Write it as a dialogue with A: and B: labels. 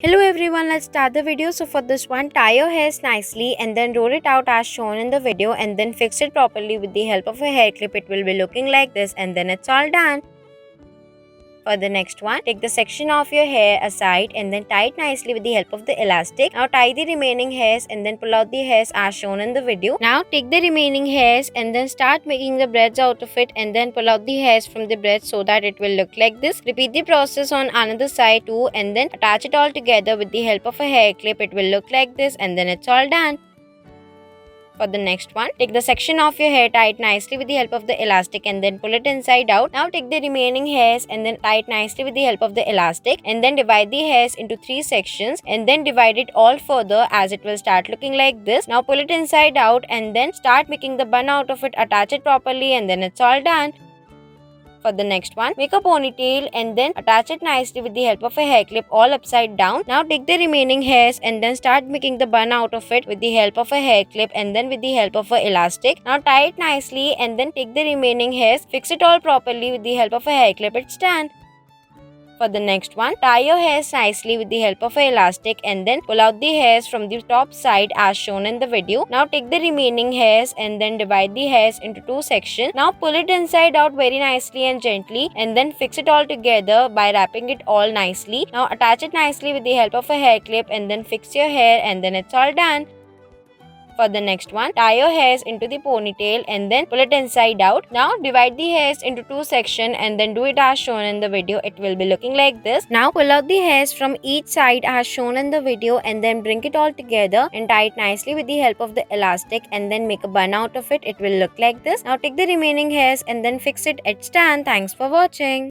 A: Hello everyone, let's start the video. So for this one, tie your hairs nicely and then roll it out as shown in the video and then fix it properly with the help of a hair clip. It will be looking like this and then it's all done. For the next one, take the section of your hair aside and then tie it nicely with the help of the elastic. Now tie the remaining hairs and then pull out the hairs as shown in the video. Now take the remaining hairs and then start making the braids out of it and then pull out the hairs from the braids so that it will look like this. Repeat the process on another side too and then attach it all together with the help of a hair clip. It will look like this and then it's all done. For the next one, take the section of your hair, tie it nicely with the help of the elastic and then pull it inside out. Now take the remaining hairs and then tie it nicely with the help of the elastic and then divide the hairs into 3 sections and then divide it all further as it will start looking like this. Now pull it inside out and then start making the bun out of it, attach it properly and then it's all done. For the next one, make a ponytail and then attach it nicely with the help of a hair clip all upside down. Now take the remaining hairs and then start making the bun out of it with the help of a hair clip and then with the help of a elastic. Now tie it nicely and then take the remaining hairs, fix it all properly with the help of a hair clip. It's done. For the next one, tie your hairs nicely with the help of an elastic and then pull out the hairs from the top side as shown in the video. Now take the remaining hairs and then divide the hairs into 2 sections. Now pull it inside out very nicely and gently and then fix it all together by wrapping it all nicely. Now attach it nicely with the help of a hair clip and then fix your hair and then it's all done. For the next one, tie your hairs into the ponytail and then pull it inside out. Now divide the hairs into 2 sections and then do it as shown in the video. It will be looking like this. Now pull out the hairs from each side as shown in the video and then bring it all together and tie it nicely with the help of the elastic and then make a bun out of it. It will look like this. Now take the remaining hairs and then fix it. It's done. Thanks for watching.